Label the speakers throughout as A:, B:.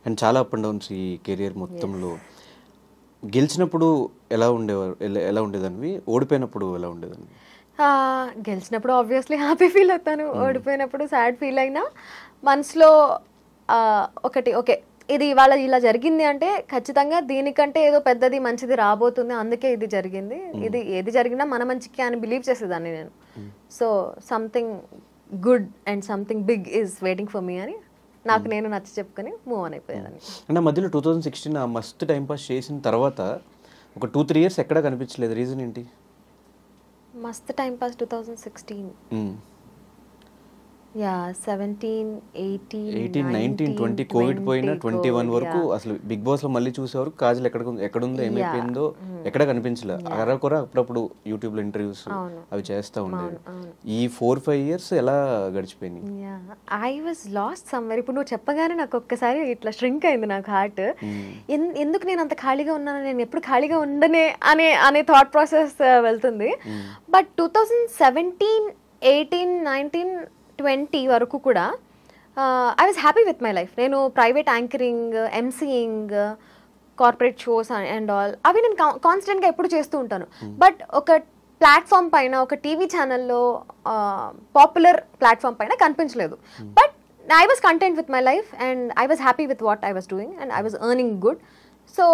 A: And చాలా up and downs ఈ career మొత్తంలో. గెలిచినప్పుడు ఎలా ఉండేదానివి, ఓడిపోయినప్పుడు ఎలా ఉండేదాన్ని?
B: గెలిచినప్పుడు ఆబ్వియస్లీ హ్యాపీ ఫీల్ అవుతాను, ఓడిపోయినప్పుడు సాడ్ ఫీల్ అయినా మనసులో ఒకటి ఓకే ఇది ఇవాళ ఇలా జరిగింది అంటే ఖచ్చితంగా దీనికంటే ఏదో పెద్దది మంచిది రాబోతుంది, అందుకే ఇది జరిగింది, ఇది ఏది జరిగినా మన మంచికి అని బిలీవ్ చేసేదాన్ని నేను. So something good and something big is waiting for me అని నాకు నేను నచ్చ చెప్పుకొని మూవ్ ఆన్ అయిపోయేదాన్ని.
A: అంటే మధ్యలో 2016 మస్తు టైం పాస్ చేసిన తర్వాత ఒక 2-3 ఇయర్స్ ఎక్కడా కనిపించలేదు, రీజన్ ఏంటి?
B: మస్తు టైం పాస్ 2016 యా 17, 18,
A: 19, 20 కోవిడ్ పోయినా 21 వరకు అసలు బిగ్ బాస్ లో మళ్ళీ చూసేవారు కాజల్ ఎక్కడుందో ఏమైపోయిందో ఎక్కడ కనిపించలేదు. అరకొర అప్పుడప్పుడు యూట్యూబ్ లో ఇంటర్వ్యూస్ అవి చేస్తూ ఉండేది. ఈ 4-5 ఇయర్స్ ఎలా గడిచిపోయింది?
B: I was last somewhere. ఇప్పుడు నువ్వు చెప్పగానే నాకు ఒక్కసారి ఇట్లా ష్రింక్ అయింది నాకు హార్ట్. ఎందుకు నేను అంత ఖాళీగా ఉన్నాను, నేను ఎప్పుడు ఖాళీగా ఉండనే అనే థాట్ ప్రాసెస్ వెళ్తుంది. బట్ 2017, 18, 19, 20 వరకు కూడా I was happy with my life. నేను private anchoring, emceeing, corporate shows and all అవి నేను కాన్స్టెంట్గా ఎప్పుడు చేస్తూ ఉంటాను. బట్ ఒక ప్లాట్ఫామ్ పైన, ఒక టీవీ ఛానల్లో, పాపులర్ ప్లాట్ఫామ్ పైన కనిపించలేదు. But I was content with my life and I was happy with what I was doing and I was earning good. So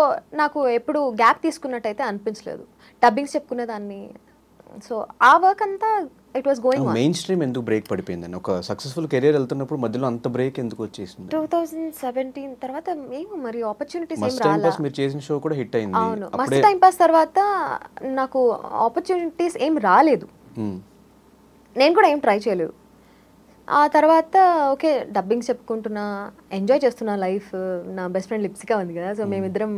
B: నాకు ఎప్పుడు గ్యాప్ తీసుకున్నట్టయితే అనిపించలేదు. డబ్బింగ్స్ చెప్పుకునేదాన్ని. సో ఆ వర్క్ అంతా it was going on.
A: Main stream ఎందుకు break పడిపోయిందని, ఒక successful career వెళ్తున్నప్పుడు మధ్యలో అంత బ్రేక్ ఎందుకు వచ్చేసింది?
B: 2017 తర్వాత మేము మరి ఆపర్చునిటీస్ ఏం
A: రాలా. మస్త్ మీరు చేసిన షో కూడా హిట్ అయింది.
B: అవును, మస్త్ టైం పాస్ తర్వాత నాకు ఆపర్చునిటీస్ ఏం రాలేదు, నేను కూడా ఏం ట్రై చేయలేదు. ఆ తర్వాత ఓకే డబ్బింగ్స్ చెప్పుకుంటున్నా, ఎంజాయ్ చేస్తున్నా లైఫ్. నా బెస్ట్ ఫ్రెండ్ లిప్సికా ఉంది కదా, సో మేమిద్దరం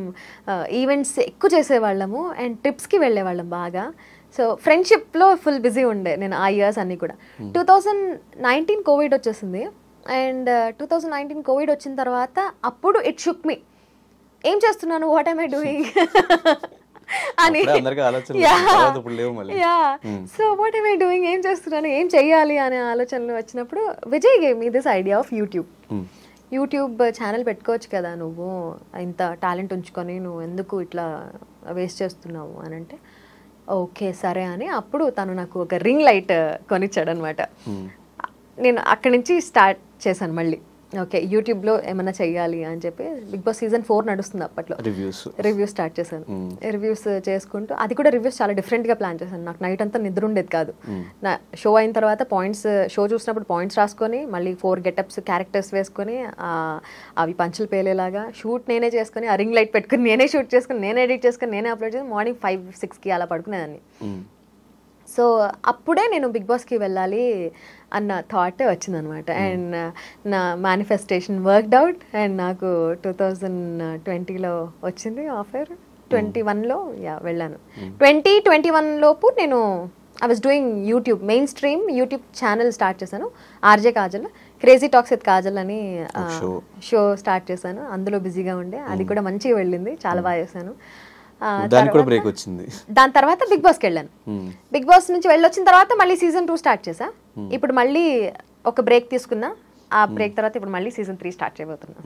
B: ఈవెంట్స్ ఎక్కువ చేసేవాళ్ళము అండ్ ట్రిప్స్కి వెళ్ళేవాళ్ళం బాగా. సో ఫ్రెండ్షిప్లో ఫుల్ బిజీ ఉండే నేను ఆ ఇయర్స్ అన్నీ కూడా. 2019 కోవిడ్ వచ్చేసింది అండ్ 2019 కోవిడ్ వచ్చిన తర్వాత అప్పుడు ఇట్ షుక్ మీ. ఏం చేస్తున్నాను, వాట్ ఐమ్ ఐ డూయింగ్ అని. So what I'm I doing, ఏం చేస్తున్నాను, ఏం చెయ్యాలి అనే ఆలోచనలు వచ్చినప్పుడు Vijay gave me this idea of YouTube channel పెట్టుకోవచ్చు కదా నువ్వు, ఇంత టాలెంట్ ఉంచుకొని నువ్వు ఎందుకు ఇట్లా వేస్ట్ చేస్తున్నావు అని అంటే ఓకే సరే అని అప్పుడు తను నాకు ఒక రింగ్ లైట్ కొనిచ్చాడు అనమాట. నేను అక్కడి నుంచి స్టార్ట్ చేశాను మళ్ళీ. ఓకే యూట్యూబ్లో ఏమైనా చెయ్యాలి అని చెప్పి బిగ్ బాస్ సీజన్ 4 నడుస్తుంది అప్పట్లో. రివ్యూస్ స్టార్ట్ చేశాను. రివ్యూస్ చేసుకుంటూ అది కూడా రివ్యూస్ చాలా డిఫరెంట్గా ప్లాన్ చేశాను. నాకు నైట్ అంతా నిద్ర ఉండేది కాదు. నా షో అయిన తర్వాత షో చూసినప్పుడు పాయింట్స్ రాసుకొని మళ్ళీ 4 గెటప్స్ క్యారెక్టర్స్ వేసుకొని అవి పంచులు పేలేలాగా షూట్ నేనే చేసుకొని, ఆ రింగ్ లైట్ పెట్టుకుని నేనే షూట్ చేసుకుని, నేనే ఎడిట్ చేసుకుని, నేనే అప్లోడ్ చేసుకుని మార్నింగ్ 5-6కి అలా పడుకునేదాన్ని. సో అప్పుడే నేను బిగ్ బాస్కి వెళ్ళాలి అన్న థాట్ వచ్చిందనమాట. అండ్ నా మేనిఫెస్టేషన్ వర్క్డ్ అవుట్ అండ్ నాకు 2020లో వచ్చింది ఆఫర్. 21లో వెళ్ళాను. 2021 లోపు నేను I was doing YouTube, mainstream YouTube channel start చేశాను. RJ Kajal, crazy talks with Kajal అని షో స్టార్ట్ చేశాను. అందులో బిజీగా ఉండే, అది కూడా మంచిగా వెళ్ళింది, చాలా బాగా చేశాను. దాని తర్వాత బిగ్ బాస్కి వెళ్ళాను. బిగ్ బాస్ నుంచి వెళ్ళొచ్చిన తర్వాత మళ్ళీ సీజన్ 2 స్టార్ట్ చేశా. ఇప్పుడు మళ్ళీ ఒక బ్రేక్ తీసుకున్నా. ఆ బ్రేక్ తర్వాత ఇప్పుడు మళ్ళీ సీజన్ 3 స్టార్ట్ చేయబోతున్నా.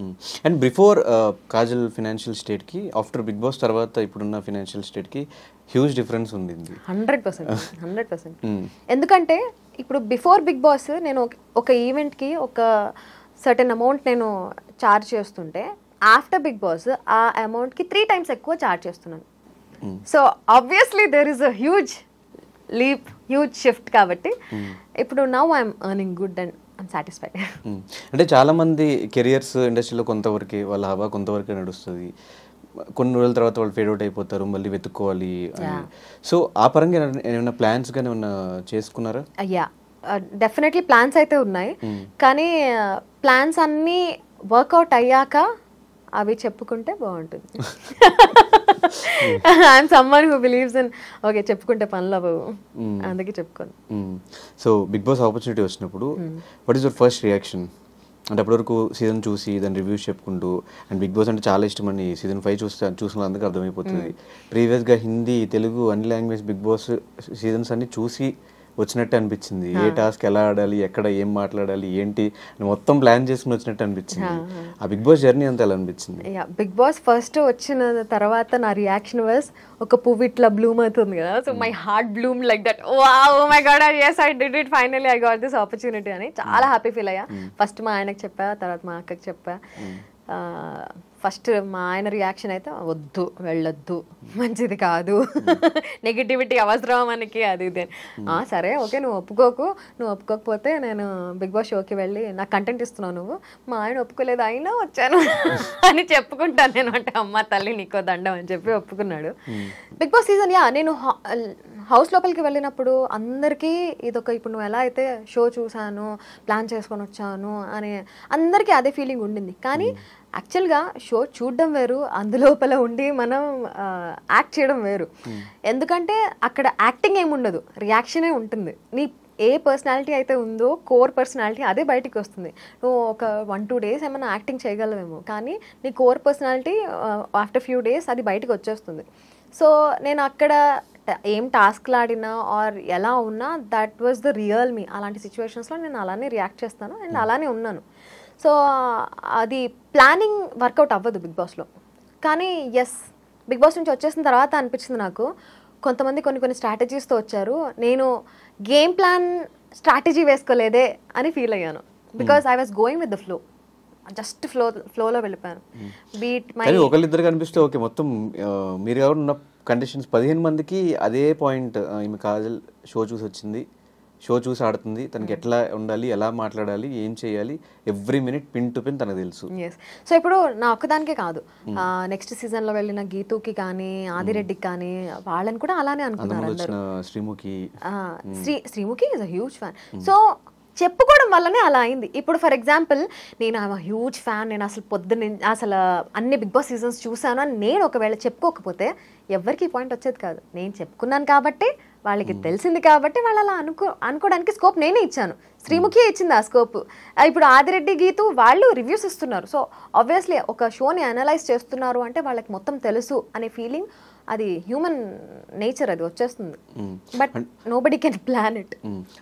A: And before Kajal financial state కి, ఆఫ్టర్ బిగ్ బాస్ తర్వాత ఇప్పుడున్న ఫైనాన్షియల్ స్టేట్ కి హ్యూజ్ డిఫరెన్స్ ఉంది.
B: 100%. ఎందుకంటే ఇప్పుడు బిఫోర్ బిగ్ బాస్ నేను ఒక ఈవెంట్కి ఒక సర్టెన్ అమౌంట్ నేను చార్జ్ చేస్తుంటే ఆఫ్టర్ బిగ్ బాస్ ఆ అమౌంట్కి 3 times ఎక్కువ చార్జ్ చేస్తున్నాను. So obviously there is a huge leap, huge shift. కాబట్టి ఇప్పుడు now I'm earning good and I'm satisfied.
A: అంటే చాలా మంది కెరియర్స్ ఇండస్ట్రీలో కొంతవరకు వాళ్ళ హవా కొంతవరకు నడుస్తుంది, కొన్ని రోజుల తర్వాత వాళ్ళు ఫేడ్ అవుట్ అయిపోతారు, మళ్ళీ వెతుక్కోవాలి. సో ఆ పరంగా ఏమైనా ప్లాన్స్ కానీ ఏమైనా చేసుకున్నారా?
B: అయ్యా డెఫినెట్లీ ప్లాన్స్ అయితే ఉన్నాయి, కానీ ప్లాన్స్ అన్నీ వర్కౌట్ అయ్యాక అవి చెప్పుకుంటే బాగుంటుంది. I'm someone who believes in okay చెప్పుకుంటే పనులు అవ్వవు, అందుకే చెప్పుకోను.
A: సో బిగ్ బాస్ ఆపర్చునిటీ వచ్చినప్పుడు what is your first reaction? అంటే అప్పటివరకు సీజన్ చూసి దాని రివ్యూస్ చెప్పుకుంటూ, అండ్ బిగ్ బాస్ అంటే చాలా ఇష్టం అని సీజన్ 5 చూసిన అందుకు అర్థమైపోతుంది. ప్రీవియస్గా హిందీ, తెలుగు అన్ని లాంగ్వేజ్ బిగ్ బాస్ సీజన్స్ అన్ని చూసి వచ్చినట్టు అనిపించింది. ఏ టాస్క్ ఎలా ఆడాలి, ఎక్కడ ఏం మాట్లాడాలి, ఏంటి మొత్తం ప్లాన్ చేసుకుని వచ్చినట్టు అనిపించింది. ఆ బిగ్ బాస్ జర్నీ అంతా ఎలా అనిపించింది?
B: బిగ్ బాస్ ఫస్ట్ వచ్చిన తర్వాత నా రియాక్షన్ వాజ్ ఒక పువ్వు ఇట్లా బ్లూమ్ అవుతుంది కదా, so my heart bloom like that. Wow, oh my God, yes I did it, finally I got this opportunity అని చాలా హ్యాపీ ఫీల్ అయ్యా. ఫస్ట్ మా ఆయనకు చెప్పా, తర్వాత మా అక్కకి చెప్పా. ఫస్ట్ మా ఆయన రియాక్షన్ అయితే వద్దు, వెళ్ళొద్దు, మంచిది కాదు, నెగిటివిటీ అవసరం మనకి, అది ఇది. సరే ఓకే, నువ్వు ఒప్పుకోకపోతే నేను బిగ్ బాస్ షోకి వెళ్ళి నాకు కంటెంట్ ఇస్తున్నావు నువ్వు. మా ఆయన ఒప్పుకోలేదు, అయినా వచ్చాను అని చెప్పుకుంటాను నేను. అంటే అమ్మ తల్లి నీకో దండం అని చెప్పి ఒప్పుకున్నాడు. బిగ్ బాస్ సీజన్ నేను హౌస్ లోపలికి వెళ్ళినప్పుడు అందరికీ ఇదొక, ఇప్పుడు నువ్వు ఎలా అయితే షో చూసాను, ప్లాన్ చేసుకొని వచ్చాను అని అందరికీ అదే ఫీలింగ్ ఉండింది. కానీ యాక్చువల్గా షో చూడడం వేరు, అందులోపల ఉండి మనం యాక్ట్ చేయడం వేరు. ఎందుకంటే అక్కడ యాక్టింగ్ ఏమి ఉండదు, రియాక్షనే ఉంటుంది. నీ ఏ పర్సనాలిటీ అయితే ఉందో కోర్ పర్సనాలిటీ అదే బయటికి వస్తుంది. నువ్వు ఒక 1-2 days ఏమైనా యాక్టింగ్ చేయగలవేమో, కానీ నీ core personality after few days అది బయటికి వచ్చేస్తుంది. సో నేను అక్కడ ఏం టాస్క్లు ఆడినా ఆర్ ఎలా ఉన్నా దట్ వాజ్ ద రియల్ మీ. అలాంటి సిచ్యువేషన్స్లో నేను అలానే రియాక్ట్ చేస్తాను అండ్ అలానే ఉన్నాను. సో అది ప్లానింగ్ వర్కౌట్ అవ్వదు బిగ్ బాస్లో. కానీ ఎస్, బిగ్ బాస్ నుంచి వచ్చేసిన తర్వాత అనిపించింది నాకు, కొంతమంది కొన్ని స్ట్రాటజీస్తో వచ్చారు, నేను గేమ్ ప్లాన్ స్ట్రాటజీ వేసుకోలేదే అని ఫీల్ అయ్యాను. Because I was going with the flow, just ఫ్లోలో వెళ్ళిపోయాను. బీట్ మై
A: ఒకళ్ళిద్దరు కనిపిస్తే ఓకే, మొత్తం మీరు ఎవరు ఉన్న కండిషన్స్ 15 మందికి అదే పాయింట్. ఈమె కాజల్ షో చూసి వచ్చింది, షో చూసి ఆడుతుంది, తనకి ఎట్లా ఉండాలి, ఎలా మాట్లాడాలి, ఏం చేయాలి, every minute pin to pin తనకు తెలుసు.
B: సో ఇప్పుడు నా ఒక్కదానికే కాదు, నెక్స్ట్ సీజన్లో వెళ్ళిన గీతుకి కానీ ఆదిరెడ్డికి కానీ వాళ్ళని కూడా అలానే అనుకున్నారు. Sreemukhi is a huge fan. So చెప్పుకోవడం వల్లనే అలా అయింది. ఇప్పుడు ఫర్ ఎగ్జాంపుల్ నేను హ్యూజ్ ఫ్యాన్, నేను అసలు అసలు అన్ని బిగ్ బాస్ సీజన్స్ చూసాను అని నేను ఒకవేళ చెప్పుకోకపోతే ఎవరికి పాయింట్ వచ్చేది కాదు. నేను చెప్పుకున్నాను కాబట్టి, వాళ్ళకి తెలిసింది కాబట్టి వాళ్ళు అలా అనుకోవడానికి స్కోప్ నేనే ఇచ్చాను. శ్రీముఖి ఇచ్చింది ఆ స్కోప్. ఇప్పుడు ఆదిరెడ్డి గీతు వాళ్ళు రివ్యూస్ ఇస్తున్నారు. సో ఆబ్వియస్లీ ఒక షోని అనలైజ్ చేస్తున్నారు అంటే వాళ్ళకి మొత్తం తెలుసు అనే ఫీలింగ్, అది హ్యూమన్ నేచర్, అది వచ్చేస్తుంది. But nobody can plan it.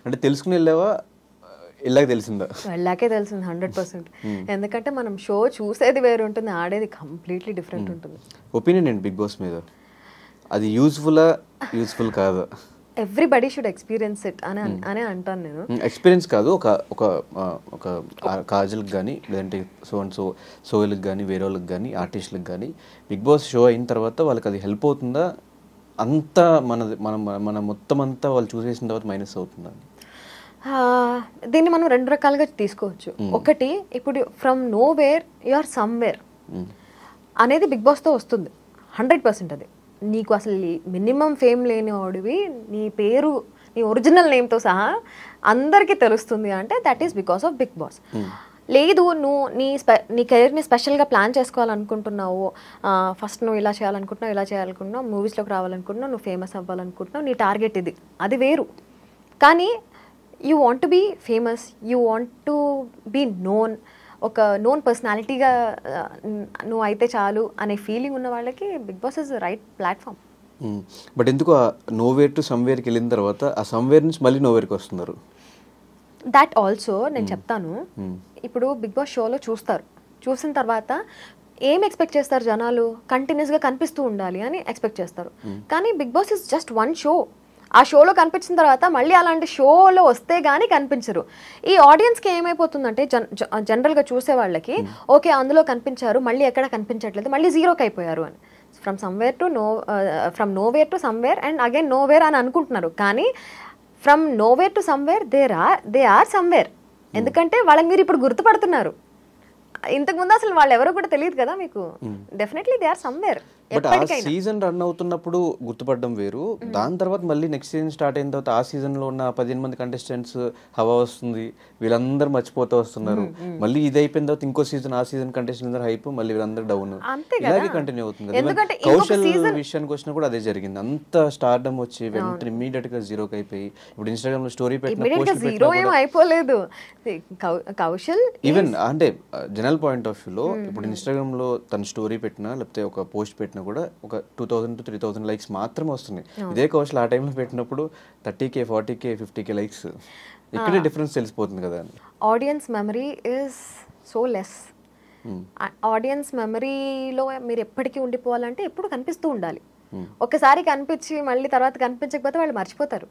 A: అంటే తెలుసుకుని వెళ్ళావా, వెళ్ళాకే తెలిసిందా?
B: వెళ్ళాకే తెలిసింది 100%. ఎందుకంటే మనం షో చూసేది వేరు ఉంటుంది, ఆడేది కంప్లీట్లీ డిఫరెంట్ ఉంటుంది.
A: ఒపీనియన్ ఏంటి బిగ్ బాస్ మీద? అది యూస్ఫుల్ కాదా?
B: ఎవ్రీబడి షుడ్ ఎక్స్పీరియన్స్ ఇట్ అని అంటాను నేను.
A: ఎక్స్పీరియన్స్ కాదు, ఒక కాజల్కి కానీ లేదంటే సోయల్కి కానీ వేరే వాళ్ళకి కానీ ఆర్టిస్టులకు కానీ బిగ్ బాస్ షో అయిన తర్వాత వాళ్ళకి అది హెల్ప్ అవుతుందా? అంతా మన మొత్తం అంతా వాళ్ళు చూసేసిన తర్వాత మైనస్ అవుతుందా?
B: దీన్ని మనం 2 రకాలుగా తీసుకోవచ్చు. ఒకటి, ఇప్పుడు from nowhere you are somewhere అనేది బిగ్ బాస్తో వస్తుంది 100%. అది నీకు అసలు మినిమం ఫేమ్ లేని వాడివి, నీ పేరు నీ ఒరిజినల్ నేమ్తో సహా అందరికీ తెలుస్తుంది అంటే that is because of Bigg Boss. లేదు, నువ్వు నీ కెరీర్ని స్పెషల్గా ప్లాన్ చేసుకోవాలనుకుంటున్నావు, ఫస్ట్ నువ్వు ఇలా చేయాలనుకుంటున్నావు, మూవీస్లోకి రావాలనుకుంటున్నావు, నువ్వు ఫేమస్ అవ్వాలనుకుంటున్నావు, నీ టార్గెట్ ఇది, అది వేరు. కానీ you want to be famous, you want to be known, ఒక నోన్ పర్సనాలిటీగా నువ్వు అయితే చాలు అనే ఫీలింగ్ ఉన్న వాళ్ళకి Bigg Boss is right platform.
A: But ఎందుకు నోవేర్ టు సమ్వేర్కి వెళ్ళిన తర్వాత ఆ సమ్వేర్ నుంచి మళ్ళీ నోవేర్కి వస్తున్నారు?
B: దట్ ఆల్సో నేను చెప్తాను. ఇప్పుడు బిగ్ బాస్ షోలో చూసిన తర్వాత ఏం ఎక్స్పెక్ట్ చేస్తారు జనాలు? కంటిన్యూస్గా కనిపిస్తూ ఉండాలి అని ఎక్స్పెక్ట్ చేస్తారు. కానీ Bigg Boss is just one show. ఆ షోలో కనిపించిన తర్వాత మళ్ళీ అలాంటి షోలో వస్తే కానీ కనిపించరు. ఈ ఆడియన్స్కి ఏమైపోతుందంటే జనరల్గా చూసే వాళ్ళకి ఓకే అందులో కనిపించారు, మళ్ళీ ఎక్కడ కనిపించట్లేదు, మళ్ళీ జీరోకి అయిపోయారు అని. From nowhere to somewhere and again nowhere అని అనుకుంటున్నారు. కానీ from nowhere to somewhere they are somewhere. ఎందుకంటే వాళ్ళని మీరు ఇప్పుడు గుర్తుపడుతున్నారు. ఇంతకుముందు అసలు వాళ్ళు ఎవరో కూడా తెలియదు కదా మీకు. Definitely they are somewhere.
A: But ఆ సీజన్ రన్ అవుతున్నప్పుడు గుర్తుపడడం వేరు, దాని తర్వాత మళ్ళీ నెక్స్ట్ సీజన్ స్టార్ట్ అయిన తర్వాత ఆ సీజన్లో ఉన్న 15 మంది కంటెస్టెంట్స్ హవా వస్తుంది, వీళ్ళందరూ మర్చిపోతూ వస్తున్నారు. మళ్ళీ ఇది అయిపోయిన తర్వాత ఇంకో సీజన్, ఆ సీజన్ కంటెస్టెంట్ అందరూ హైప్, మళ్ళీ వీళ్ళందరూ డౌన్, ఇలాగే కంటిన్యూ అవుతుంది. కౌశల్ విషయానికి వచ్చినా కూడా అదే జరిగింది. అంత స్టార్డమ్ వచ్చి వెంటనే ఇమీడియట్ గా జీరోకి అయిపోయి, ఇప్పుడు ఇన్స్టాగ్రామ్ లో స్టోరీ పెట్టిన
B: జీరో ఏం అయిపోలేదు కౌశల్.
A: ఈవెన్ అంటే జనాలు ఛానల్ పాయింట్ ఆఫ్ వ్యూలో ఇప్పుడు ఇన్స్టాగ్రామ్లో తన స్టోరీ పెట్టినా లేకపోతే ఒక పోస్ట్ పెట్టినా కూడా ఒక 2000 to 3000 లైక్స్ మాత్రమే వస్తున్నాయి. ఇదే కౌశల్ ఆ టైంలో పెట్టినప్పుడు 30K 40K 50K లైక్స్. ఇక్కడే డిఫరెన్స్ తెలిసిపోతుంది కదా.
B: Audience memory is so less. Audience మెమరీలో మీరు ఎప్పటికీ ఉండిపోవాలంటే ఎప్పుడు కనిపిస్తూ ఉండాలి. ఒకసారి కనిపించి మళ్ళీ తర్వాత కనిపించకపోతే వాళ్ళు మర్చిపోతారు.